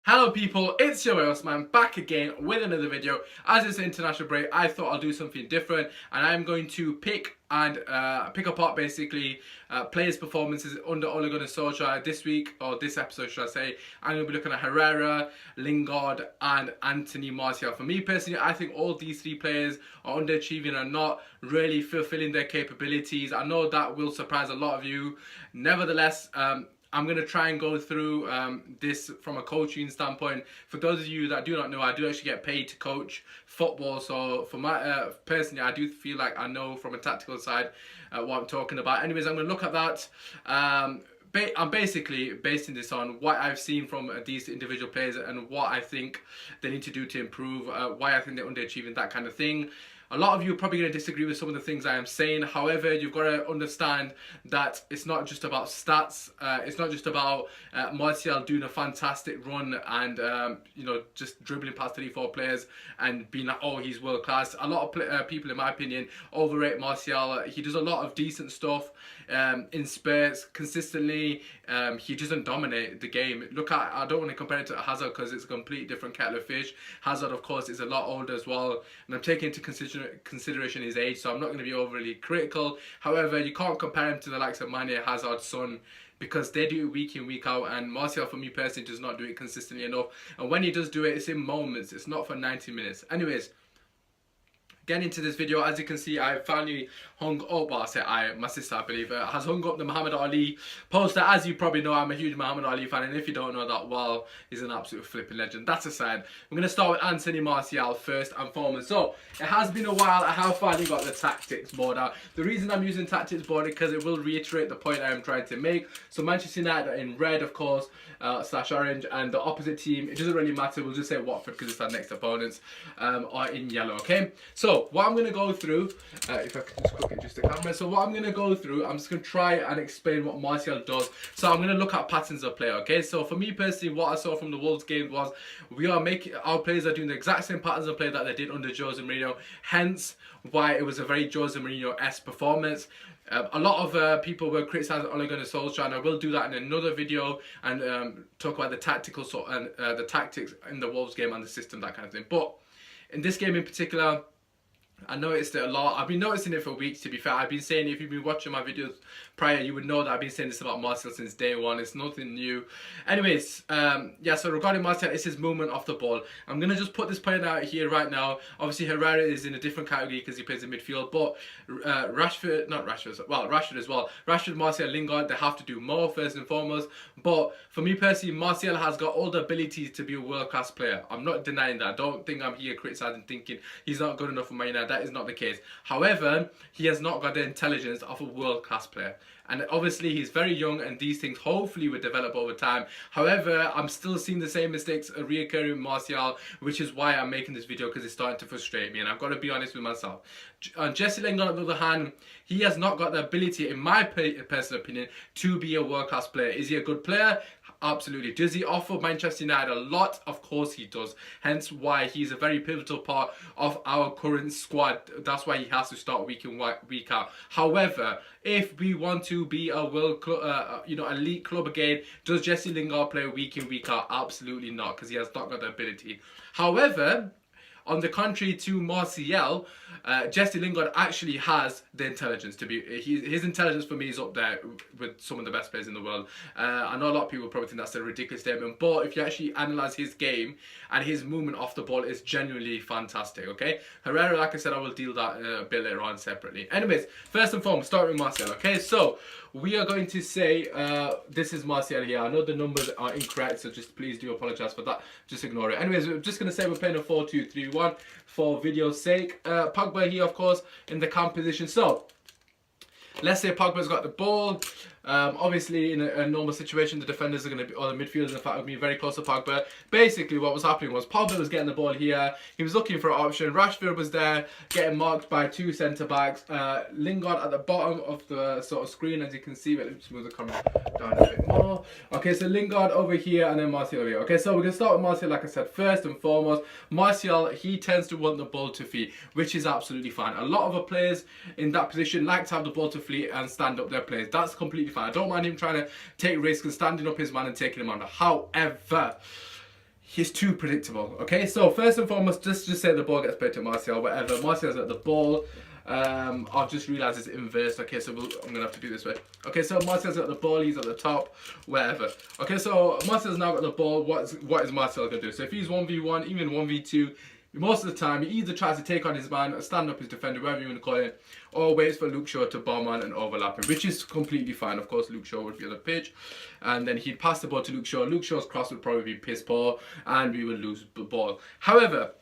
Hello people, it's your boy Osman back again with another video. As it's an international break, I thought I'll do something different and I'm going to pick apart basically players' performances under Ole Gunnar Solskjaer this week, or this episode should I say. I'm going to be looking at Herrera, Lingard and Anthony Martial. For me personally, I think all these three players are underachieving and not really fulfilling their capabilities. I know that will surprise a lot of you. Nevertheless, I'm going to try and go through this from a coaching standpoint. For those of you that do not know, I do actually get paid to coach football. So for my personally, I do feel like I know from a tactical side what I'm talking about. Anyways, I'm going to look at that. I'm basically basing this on what I've seen from these individual players and what I think they need to do to improve, why I think they're underachieving, that kind of thing. A lot of you are probably going to disagree with some of the things I am saying. However, you've got to understand that it's not just about stats. It's not just about Martial doing a fantastic run and just dribbling past 3-4 players and being like, oh, he's world class. A lot of people, in my opinion, overrate Martial. He does a lot of decent stuff in spurts consistently. He doesn't dominate the game. I don't want to compare it to Hazard because it's a complete different kettle of fish. Hazard, of course, is a lot older as well, and I'm taking into consideration his age, so I'm not going to be overly critical. However, you can't compare him to the likes of Mane, Hazard, Son, because they do it week in, week out, and Martial, for me personally, does not do it consistently enough. And when he does do it, it's in moments. It's not for 90 minutes. Anyways, getting into this video, as you can see, I finally hung up, my sister, I believe, has hung up the Muhammad Ali poster. As you probably know, I'm a huge Muhammad Ali fan, and if you don't know that, well, he's an absolute flipping legend. That's aside, I'm going to start with Anthony Martial first and foremost. So, it has been a while. I have finally got the tactics board out. The reason I'm using tactics board is because it will reiterate the point I am trying to make. So, Manchester United are in red, of course, / orange, and the opposite team, it doesn't really matter, we'll just say Watford because it's our next opponents, are in yellow, okay? So, what I'm going to go through, if I can just quickly adjust the camera. So what I'm going to go through, I'm just going to try and explain what Martial does. So I'm going to look at patterns of play, okay? So for me personally, what I saw from the Wolves game was our players are doing the exact same patterns of play that they did under Jose Mourinho. Hence why it was a very Jose Mourinho-esque performance. A lot of people were criticising Ole Gunnar Solskjaer, and I will do that in another video and talk about the tactics in the Wolves game and the system, that kind of thing. But in this game in particular, I noticed it a lot. I've been noticing it for weeks, to be fair. I've been saying, if you've been watching my videos prior, you would know that I've been saying this about Martial since day one. It's nothing new. Anyways, yeah, so regarding Martial, it's his movement off the ball. I'm going to just put this point out here right now. Obviously, Herrera is in a different category because he plays in midfield, but Rashford as well. Rashford, Martial, Lingard, they have to do more first and foremost. But for me personally, Martial has got all the abilities to be a world-class player. I'm not denying that. I don't think I'm here criticising, thinking he's not good enough for Man United. That is not the case. However, he has not got the intelligence of a world-class player. And obviously, he's very young, and these things hopefully will develop over time. However, I'm still seeing the same mistakes reoccurring with Martial, which is why I'm making this video, because it's starting to frustrate me, and I've got to be honest with myself. Jesse Lingard, on the other hand, he has not got the ability, in my personal opinion, to be a world-class player. Is he a good player? Absolutely. Does he offer Manchester United a lot? Of course he does. Hence why he's a very pivotal part of our current squad. That's why he has to start week in, week out. However, if we want to be a world club, elite club again, does Jesse Lingard play week in, week out? Absolutely not, because he has not got the ability. However, on the contrary to Martial, Jesse Lingard actually has the intelligence to be. His intelligence for me is up there with some of the best players in the world. I know a lot of people probably think that's a ridiculous statement, but if you actually analyse his game and his movement off the ball, is genuinely fantastic. Okay, Herrera, like I said, I will deal that a bit later on separately. Anyways, first and foremost, starting with Martial. Okay, so we are going to say this is Martial here. I know the numbers are incorrect, so just please do apologise for that. Just ignore it. Anyways, we're just going to say we're playing a 4-2-3-1 for video's sake. Pogba here, of course, in the camp position. So let's say Pogba's got the ball. Obviously, in a normal situation, the defenders are going to be, or the midfielders, in fact, would be very close to Pogba. Basically, what was happening was Pogba was getting the ball here. He was looking for an option. Rashford was there, getting marked by two centre-backs. Lingard at the bottom of the sort of screen, as you can see. But let me just move the camera down a bit more. Okay, so Lingard over here, and then Martial over here. Okay, so we're going to start with Martial, like I said. First and foremost, Martial, he tends to want the ball to feet, which is absolutely fine. A lot of the players in that position like to have the ball to feet and stand up their players. That's completely fine. I don't mind him trying to take risks and standing up his man and taking him on. However, he's too predictable. Okay, so first and foremost, just say the ball gets played to Martial, whatever. Martial's at the ball. I've just realised it's inverse. Okay, so I'm gonna have to do this way. Okay, so Martial's at the ball, he's at the top, wherever. Okay, so Martial's now got the ball. What is Martial gonna do? So if he's 1v1, even 1v2, most of the time he either tries to take on his man, stand up his defender, whatever you want to call it, or waits for Luke Shaw to bomb on and overlap him, which is completely fine. Of course, Luke Shaw would be on the pitch, and then he'd pass the ball to Luke Shaw. Luke Shaw's cross would probably be piss poor, and we would lose the ball. However,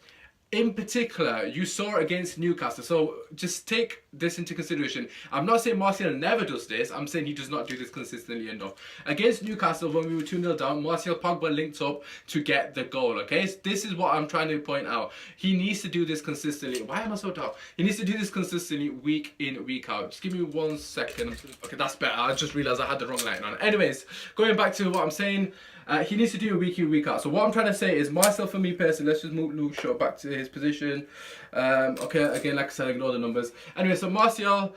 in particular, you saw it against Newcastle, so just take this into consideration. I'm not saying Martial never does this, I'm saying he does not do this consistently enough. Against Newcastle, when we were 2-0 down, Martial Pogba linked up to get the goal, okay? So this is what I'm trying to point out. He needs to do this consistently. Why am I so down? He needs to do this consistently week in, week out. Just give me 1 second. Okay, that's better. I just realised I had the wrong lighting on. Anyways, going back to what I'm saying, he needs to do a week in, week out. So what I'm trying to say is, Martial, for me personally, let's just move Luke Shaw back to his position. Okay, again, like I said, ignore the numbers. Anyway, so Martial,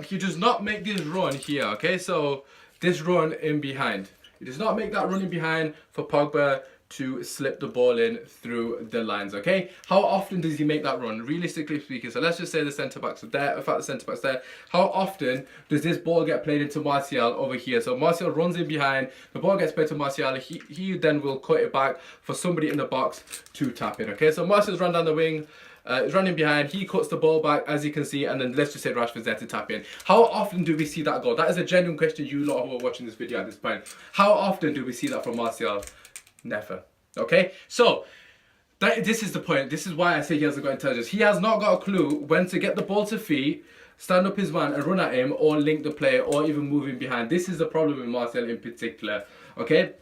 he does not make this run here, okay? So this run in behind. He does not make that run in behind for Pogba to slip the ball in through the lines, okay? How often does he make that run, realistically speaking? So let's just say the centre-backs are there. In fact, the centre-back's there. How often does this ball get played into Martial over here? So Martial runs in behind, the ball gets played to Martial, he then will cut it back for somebody in the box to tap it, okay? So Martial's run down the wing, he's running behind, he cuts the ball back, as you can see, and then let's just say Rashford's there to tap in. How often do we see that goal? That is a genuine question, you lot who are watching this video at this point. How often do we see that from Martial? Never. Okay, so this is the point. This is why I say he hasn't got intelligence. He has not got a clue when to get the ball to feet, stand up his man and run at him, or link the play, or even move him behind. This is the problem with Martial in particular. Okay,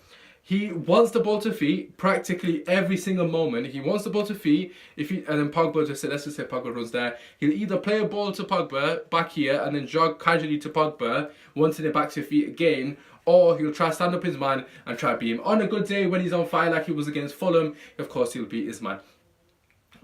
he wants the ball to feet practically every single moment. He wants the ball to feet. And then Pogba just say, let's just say Pogba runs there. He'll either play a ball to Pogba back here and then jog casually to Pogba, wanting it back to feet again, or he'll try to stand up his man and try to beat him. On a good day, when he's on fire like he was against Fulham, of course he'll beat his man.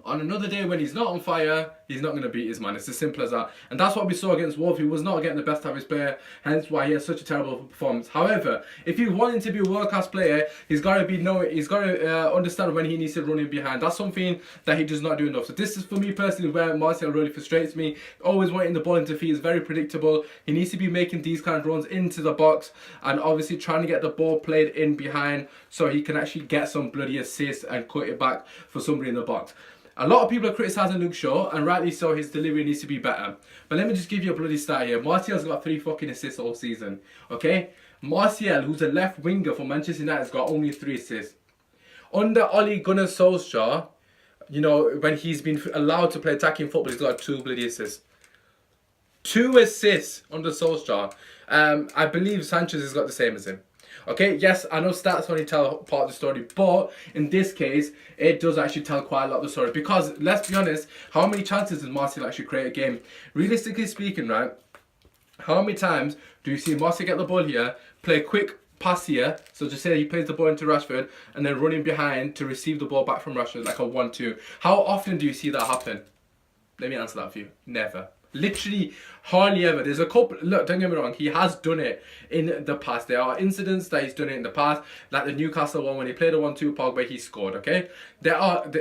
On another day when he's not on fire, he's not going to beat his man. It's as simple as that. And that's what we saw against Wolves. He was not getting the best out of his player, hence why he has such a terrible performance. However, if he's wanting to be a world-class player, he's got to understand when he needs to run in behind. That's something that he does not do enough. So this is, for me personally, where Martial really frustrates me. Always wanting the ball into feet is very predictable. He needs to be making these kind of runs into the box and obviously trying to get the ball played in behind so he can actually get some bloody assists and cut it back for somebody in the box. A lot of people are criticising Luke Shaw, and rightly so, his delivery needs to be better. But let me just give you a bloody stat here. Martial's got 3 fucking assists all season, okay? Martial, who's a left winger for Manchester United, has got only 3 assists. Under Ole Gunnar Solskjaer, you know, when he's been allowed to play attacking football, he's got 2 bloody assists. 2 assists under Solskjaer. I believe Sanchez has got the same as him. Okay, yes, I know stats only tell part of the story, but in this case, it does actually tell quite a lot of the story. Because, let's be honest, how many chances does Martial actually create a game? Realistically speaking, right, how many times do you see Martial get the ball here, play a quick pass here, so just say he plays the ball into Rashford, and then running behind to receive the ball back from Rashford, like a 1-2. How often do you see that happen? Let me answer that for you. Never. Literally hardly ever. There's a couple, look, don't get me wrong, he has done it in the past. There are incidents that he's done it in the past, like the Newcastle one when he played a 1-2 Pogba, he scored, okay?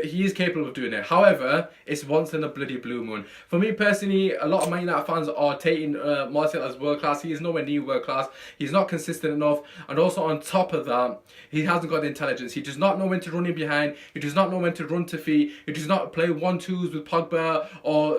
He is capable of doing it. However, it's once in a bloody blue moon. For me personally, a lot of Man United fans are taking Martial as world class. He is nowhere near world class. He's not consistent enough, and also on top of that, he hasn't got the intelligence. He does not know when to run in behind. He does not know when to run to feet. He does not play 1-2s with Pogba or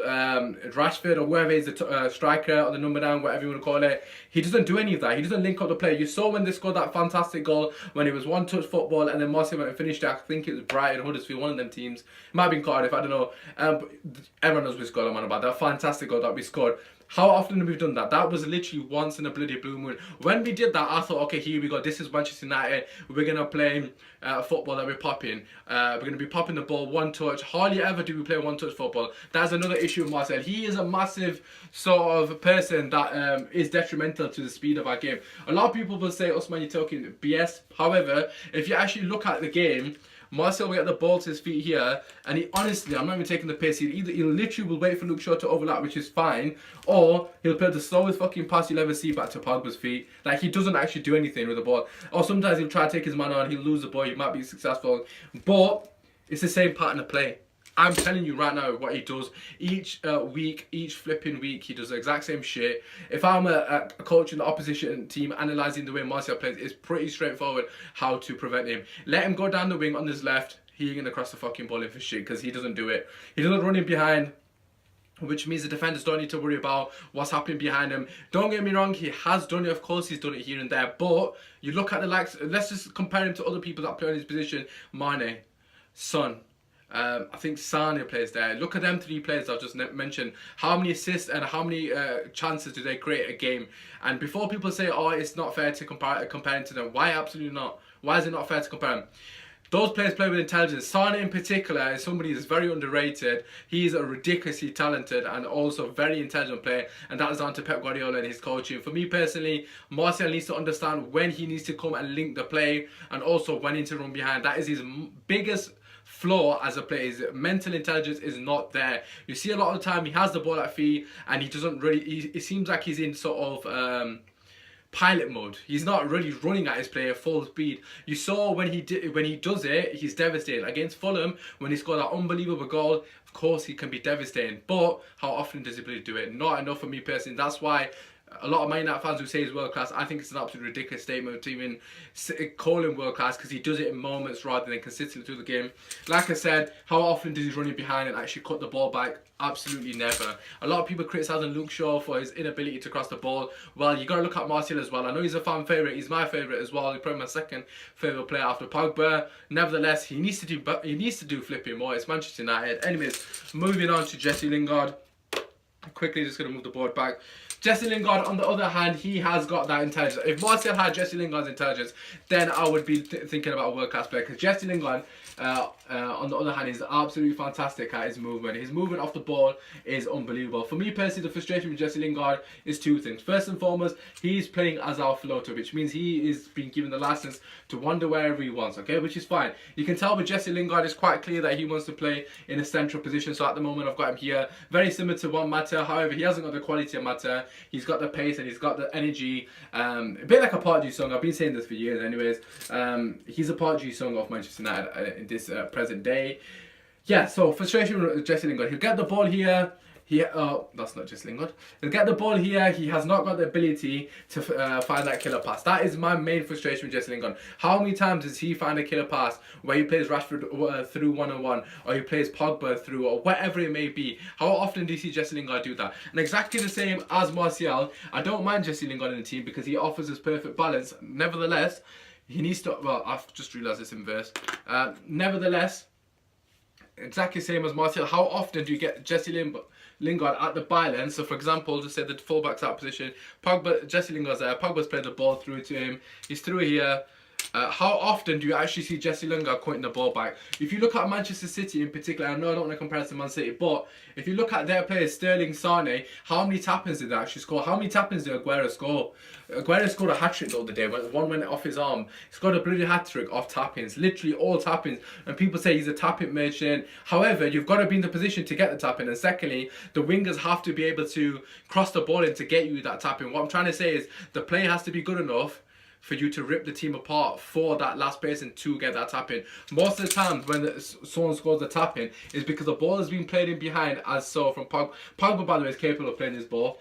Rashford or whoever is the striker or the number 9, whatever you want to call it. He doesn't do any of that. He doesn't link up the play. You saw when they scored that fantastic goal when it was one-touch football, and then Martial went and finished it. I think it was Brighton, Huddersfield, one of them teams. It might have been Cardiff, I don't know. But everyone knows which goal I'm on about. That fantastic goal that we scored. How often have we done that? That was literally once in a bloody blue moon. When we did that, I thought, okay, here we go. This is Manchester United. We're going to play football that we're popping. We're going to be popping the ball 1-touch. Hardly ever do we play 1-touch football. That's another issue with Martial. He is a massive sort of person that is detrimental to the speed of our game. A lot of people will say, Usman, you're talking BS. However, if you actually look at the game, Martial will get the ball to his feet here, and he honestly, I'm not even taking the piss, he'll literally will wait for Luke Shaw to overlap, which is fine, or he'll play the slowest fucking pass you'll ever see back to Pogba's feet. Like, he doesn't actually do anything with the ball. Or sometimes he'll try to take his man on, he'll lose the ball, he might be successful, but it's the same pattern of play. I'm telling you right now what he does each week, each flipping week, he does the exact same shit. If I'm a coach in the opposition team analysing the way Martial plays, it's pretty straightforward how to prevent him. Let him go down the wing on his left, he ain't gonna cross the fucking ball in for shit, because he doesn't do it. He doesn't run in behind, which means the defenders don't need to worry about what's happening behind him. Don't get me wrong, he has done it, of course he's done it here and there, but you look at the likes, let's just compare him to other people that play on his position. Mane, Son, I think Sane plays there. Look at them three players I've just mentioned. How many assists and how many chances do they create a game? And before people say, oh, it's not fair to compare to them, why absolutely not? Why is it not fair to compare them? Those players play with intelligence. Sane in particular is somebody who's very underrated. He's a ridiculously talented and also very intelligent player, and that is down to Pep Guardiola and his coaching. For me personally, Martial needs to understand when he needs to come and link the play, and also when he needs to run behind. That is his biggest flaw as a player. His mental intelligence is not there. You see a lot of the time he has the ball at feet and he doesn't really, it seems like he's in sort of pilot mode. He's not really running at his play at full speed. You saw when he does it, he's devastating. Against Fulham, when he scored that unbelievable goal, of course he can be devastating, but how often does he really do it? Not enough for me personally. That's why a lot of Man United fans who say he's world class, I think it's an absolutely ridiculous statement to even call him world class, because he does it in moments rather than consistently through the game. Like I said, how often does he run in behind and actually cut the ball back? Absolutely never. A lot of people criticising Luke Shaw for his inability to cross the ball. Well, you got to look at Martial as well. I know he's a fan favourite. He's my favourite as well. He's probably my second favourite player after Pogba. Nevertheless, he needs to do flipping more. It's Manchester United. Anyways, moving on to Jesse Lingard. Quickly, just going to move the board back. Jesse Lingard, on the other hand, he has got that intelligence. If Martial had Jesse Lingard's intelligence, then I would be thinking about a world-class player. Because Jesse Lingard, on the other hand, is absolutely fantastic at his movement. His movement off the ball is unbelievable. For me personally, the frustration with Jesse Lingard is two things. First and foremost, he's playing as our floater, which means he is being given the license to wander wherever he wants, okay? Which is fine. You can tell with Jesse Lingard, it's quite clear that he wants to play in a central position. So at the moment, I've got him here. Very similar to Juan Mata. However, he hasn't got the quality of Mata. He's got the pace and he's got the energy. A bit like a Pardew song. I've been saying this for years anyways. He's a Pardew song of Manchester United in this present day. Yeah, so frustration with Jesse Lingard. He'll get the ball here. That's not just Lingard. He'll get the ball here. He has not got the ability to find that killer pass. That is my main frustration with Jesse Lingard. How many times does he find a killer pass where he plays Rashford through one-on-one, or he plays Pogba through, or whatever it may be? How often do you see Jesse Lingard do that? And exactly the same as Martial. I don't mind Jesse Lingard in the team because he offers us perfect balance. Nevertheless, he needs to. Well, I've just realised this in verse. Nevertheless, exactly the same as Martial. How often do you get Jesse Lingard at the byline? So for example, just say the fullback's out position, Jesse Lingard's there, Pogba's played the ball through to him, he's through here. How often do you actually see Jesse Lingard cutting the ball back? If you look at Manchester City in particular, I know I don't want to compare it to Man City, but if you look at their players, Sterling, Sane, how many tap-ins did they actually score? How many tap-ins did Aguero score? Aguero scored a hat-trick the other day. One went off his arm. He scored a bloody hat-trick off tap-ins. Literally all tap-ins. And people say he's a tap-in merchant. However, you've got to be in the position to get the tap-in. And secondly, the wingers have to be able to cross the ball in to get you that tap-in. What I'm trying to say is the player has to be good enough for you to rip the team apart for that last person to get that tap in. Most of the time when someone scores a tap in is because the ball is being played in behind, as so from Pogba. Pogba, by the way, is capable of playing this ball.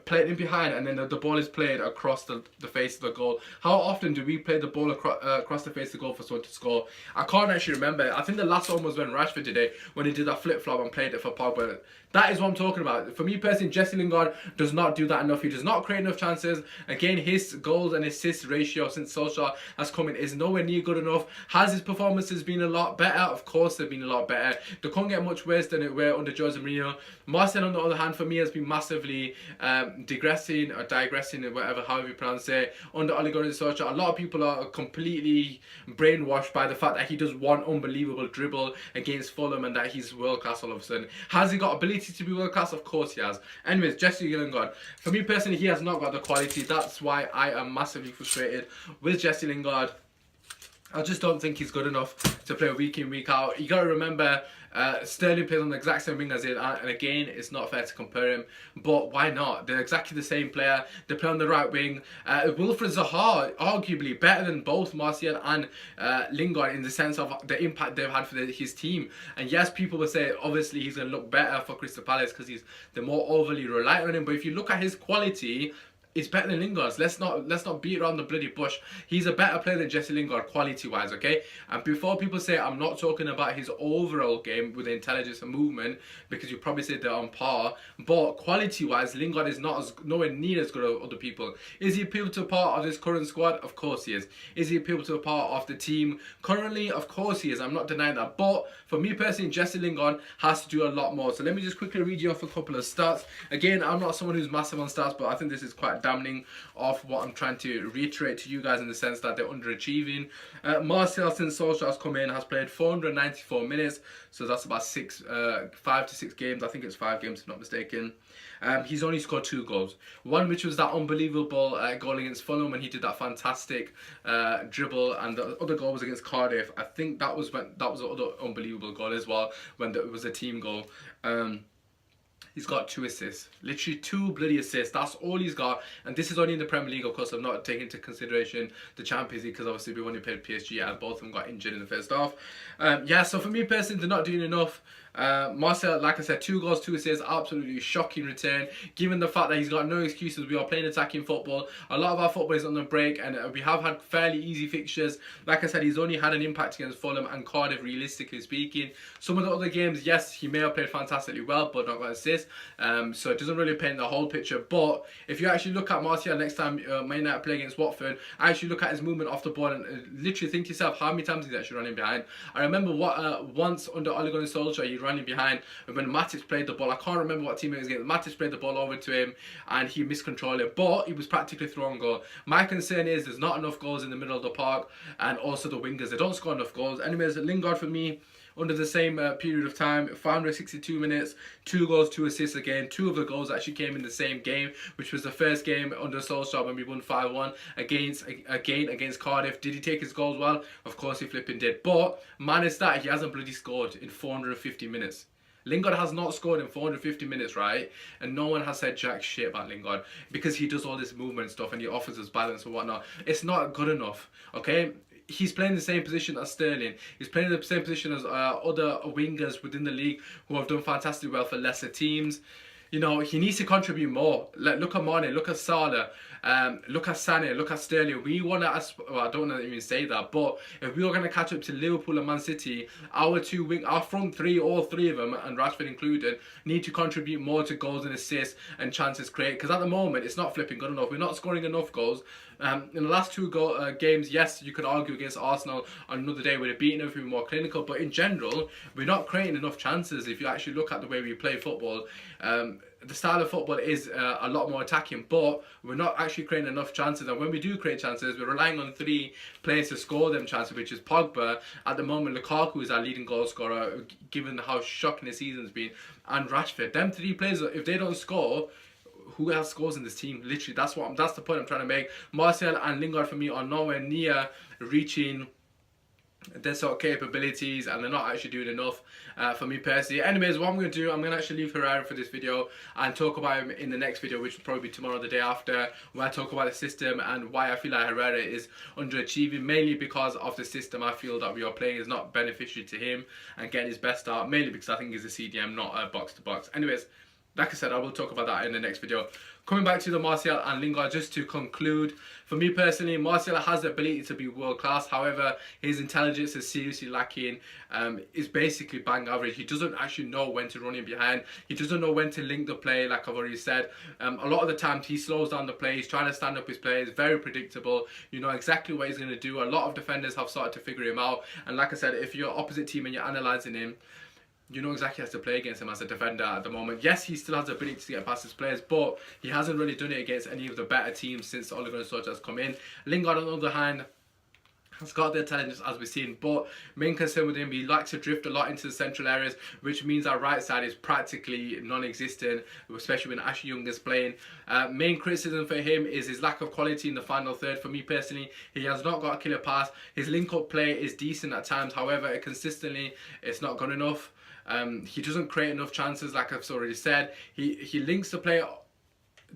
Played in behind, and then the ball is played across the face of the goal. How often do we play the ball across the face of the goal for someone to score? I can't actually remember. I think the last one was when Rashford did it, when he did that flip-flop and played it for Pogba. That is what I'm talking about. For me personally, Jesse Lingard does not do that enough. He does not create enough chances. Again, his goals and assist ratio since Solskjaer has come in is nowhere near good enough. Has his performances been a lot better? Of course they've been a lot better. They can't get much worse than it were under Jose Mourinho. Marcel, on the other hand, for me has been massively digressing or digressing, or whatever, however you pronounce it, under Ole Gunnar Solskjaer. A lot of people are completely brainwashed by the fact that he does one unbelievable dribble against Fulham and that he's world class all of a sudden. Has he got ability to be world class? Of course he has. Anyways, Jesse Lingard, for me personally, he has not got the quality. That's why I am massively frustrated with Jesse Lingard. I just don't think he's good enough to play week in, week out. You got to remember, Sterling plays on the exact same wing as him, and again, it's not fair to compare him. But why not? They're exactly the same player. They play on the right wing. Wilfried Zaha, arguably better than both Martial and Lingard in the sense of the impact they've had for his team. And yes, people will say obviously he's going to look better for Crystal Palace because they're more overly reliant on him. But if you look at his quality, it's better than Lingard's. Let's not beat around the bloody bush. He's a better player than Jesse Lingard quality-wise, okay? And before people say I'm not talking about his overall game with intelligence and movement, because you probably say they're on par, but quality-wise, Lingard is nowhere near as good as other people. Is he a pivotal part of this current squad? Of course he is. Is he a pivotal part of the team currently? Of course he is. I'm not denying that. But for me personally, Jesse Lingard has to do a lot more. So let me just quickly read you off a couple of stats. Again, I'm not someone who's massive on stats, but I think this is quite damning of what I'm trying to reiterate to you guys in the sense that they're underachieving. Martial, since Solskjaer has come in, has played 494 minutes, so that's about 5 to 6 games. I think it's 5 games if I'm not mistaken. He's only scored 2 goals. One which was that unbelievable goal against Fulham when he did that fantastic dribble, and the other goal was against Cardiff. I think that was the other unbelievable goal as well, when it was a team goal. He's got 2 assists, literally 2 bloody assists. That's all he's got, and this is only in the Premier League. Of course, I'm not taking into consideration the Champions League because obviously we only played PSG and both of them got injured in the first half. Yeah, so for me personally, they're not doing enough. Marcel, like I said, 2 goals, 2 assists, absolutely shocking return. Given the fact that he's got no excuses, we are playing attacking football. A lot of our football is on the break, and we have had fairly easy fixtures. Like I said, he's only had an impact against Fulham and Cardiff, realistically speaking. Some of the other games, yes, he may have played fantastically well, but not got assists. So it doesn't really paint the whole picture. But if you actually look at Martial next time Man United play against Watford, actually look at his movement off the ball and literally think to yourself how many times he's actually running behind. I remember once under Ole Gunnar Solskjaer, he running behind when Matic played the ball. I can't remember what team it was against. Matic played the ball over to him and he miscontrolled it, but he was practically throwing goal. My concern is there's not enough goals in the middle of the park, and also the wingers, they don't score enough goals. Anyways, Lingard for me, under the same period of time, 562 minutes, 2 goals, 2 assists again. 2 of the goals actually came in the same game, which was the first game under Solskjaer when we won 5-1 against Cardiff. Did he take his goals well? Of course he flipping did. But minus that, he hasn't bloody scored in 450 minutes. Lingard has not scored in 450 minutes, right? And no one has said jack shit about Lingard because he does all this movement stuff and he offers us balance and whatnot. It's not good enough, okay? He's playing the same position as Sterling. He's playing the same position as other wingers within the league who have done fantastically well for lesser teams. You know, he needs to contribute more. Look at Mane, look at Salah, look at Sané, look at Sterling. We want to, well, I don't want to even say that, but if we are going to catch up to Liverpool and Man City, our front three, all 3 of them, and Rashford included, need to contribute more to goals and assists and chances created. Because at the moment, it's not flipping good enough. We're not scoring enough goals. In the last 2 games, yes, you could argue against Arsenal on another day we'd have beaten them if we were more clinical, but in general, we're not creating enough chances. If you actually look at the way we play football, the style of football is a lot more attacking, but we're not actually creating enough chances. And when we do create chances, we're relying on 3 players to score them chances, which is Pogba. At the moment, Lukaku is our leading goal scorer, given how shocking the season's been, and Rashford. Them 3 players, if they don't score, who else scores in this team? Literally, that's the point I'm trying to make. Martial and Lingard for me are nowhere near reaching their sort of capabilities, and they're not actually doing enough for me personally. Anyways, what I'm going to do, I'm going to actually leave Herrera for this video and talk about him in the next video, which will probably be tomorrow or the day after, where I talk about the system and why I feel like Herrera is underachieving, mainly because of the system I feel that we are playing is not beneficial to him and getting his best out, mainly because I think he's a CDM, not a box-to-box. Anyways, like I said, I will talk about that in the next video. Coming back to the Martial and Lingard, just to conclude, for me personally, Martial has the ability to be world class. However, his intelligence is seriously lacking. Is basically bang average. He doesn't actually know when to run in behind. He doesn't know when to link the play, like I've already said. A lot of the times he slows down the play. He's trying to stand up his play. It's very predictable. You know exactly what he's going to do. A lot of defenders have started to figure him out. And like I said, if you're opposite team and you're analysing him, you know exactly how to play against him as a defender at the moment. Yes, he still has the ability to get past his players, but he hasn't really done it against any of the better teams since Ole Gunnar Solskjaer has come in. Lingard, on the other hand, Has got the intelligence as we've seen, but main concern with him, he likes to drift a lot into the central areas, which means our right side is practically non-existent, especially when Ashley Young is playing. Main criticism for him is his lack of quality in the final third. For me personally, he has not got a killer pass. His link-up play is decent at times, however, consistently it's not good enough. He doesn't create enough chances, like I've already said. He links the play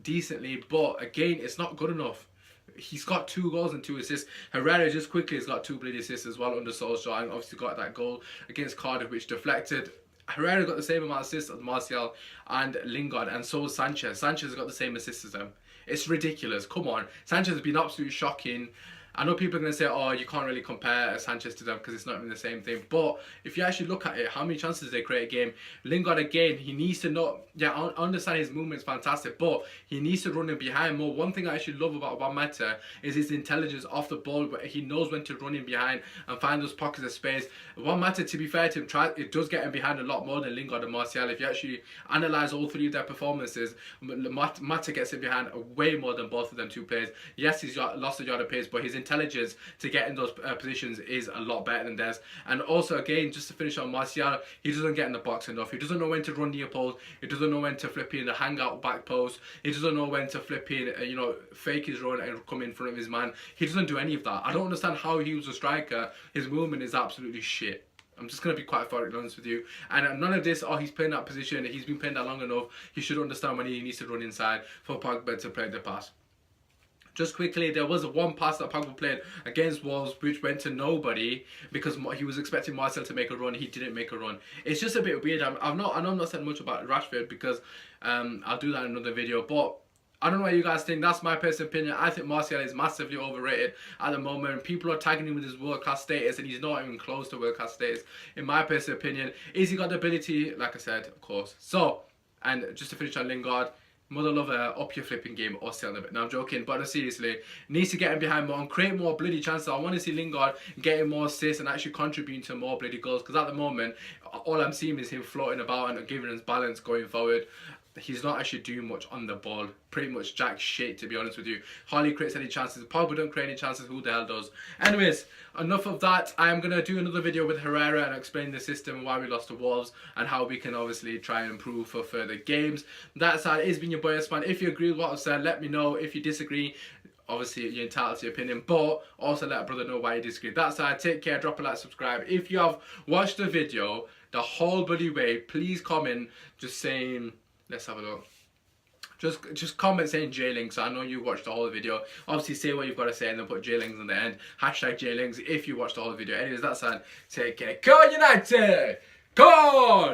decently, but again, it's not good enough. He's got 2 goals and 2 assists. Herrera just quickly has got 2 bloody assists as well under Solskjaer, and obviously got that goal against Cardiff which deflected. Herrera got the same amount of assists as Martial and Lingard, and so has Sanchez. Sanchez has got the same assists as them. It's ridiculous. Come on. Sanchez has been absolutely shocking. I know people are going to say, oh, you can't really compare Sanchez to them because it's not even the same thing. But if you actually look at it, how many chances they create a game? Lingard, again, he needs to not... Yeah, I understand his movement's fantastic, but he needs to run in behind more. One thing I actually love about Juan Mata is his intelligence off the ball, but he knows when to run in behind and find those pockets of space. Juan Mata, to be fair to him, it does get him behind a lot more than Lingard and Martial. If you actually analyse all 3 of their performances, Mata gets it behind way more than both of them 2 players. Yes, he's lost a yard of pace, but his intelligence to get in those positions is a lot better than theirs. And also, again, just to finish on Martial, he doesn't get in the box enough. He doesn't know when to run near post. He doesn't know when to flip in the hangout back post. He doesn't know when to flip in, fake his run and come in front of his man. He doesn't do any of that. I don't understand how he was a striker. His movement is absolutely shit. I'm just going to be quite honest with you. And none of this, oh, he's playing that position, he's been playing that long enough, he should understand when he needs to run inside for Pogba to play the pass. Just quickly, there was one pass that Pogba played against Wolves which went to nobody because he was expecting Marcel to make a run. He didn't make a run. It's just a bit weird. I know I'm not saying much about Rashford because I'll do that in another video, but I don't know what you guys think. That's my personal opinion. I think Martial is massively overrated at the moment. People are tagging him with his world-class status and he's not even close to world-class status, in my personal opinion. Is he got the ability? Like I said, of course. So, and just to finish on Lingard, mother lover, up your flipping game or sell a bit. Now I'm joking, but seriously, needs to get him behind more and create more bloody chances. I want to see Lingard getting more assists and actually contributing to more bloody goals, because at the moment, all I'm seeing is him floating about and giving us balance going forward. He's not actually doing much on the ball. Pretty much jack shit, to be honest with you. Hardly creates any chances. Pogba don't create any chances. Who the hell does? Anyways, enough of that. I am going to do another video with Herrera and explain the system and why we lost to Wolves and how we can obviously try and improve for further games. That side, it's been your boy Osman. If you agree with what I've said, let me know. If you disagree, obviously you're entitled to your opinion, but also let a brother know why you disagree. That side, take care, drop a like, subscribe. If you have watched the video the whole bloody way, please comment just saying... Let's have a look. Just comment saying J-Links, so I know you watched the whole video. Obviously say what you've got to say and then put J-Links in the end. Hashtag J-Links if you watched the whole video. Anyways, that's it. Take care. Go United! Go on!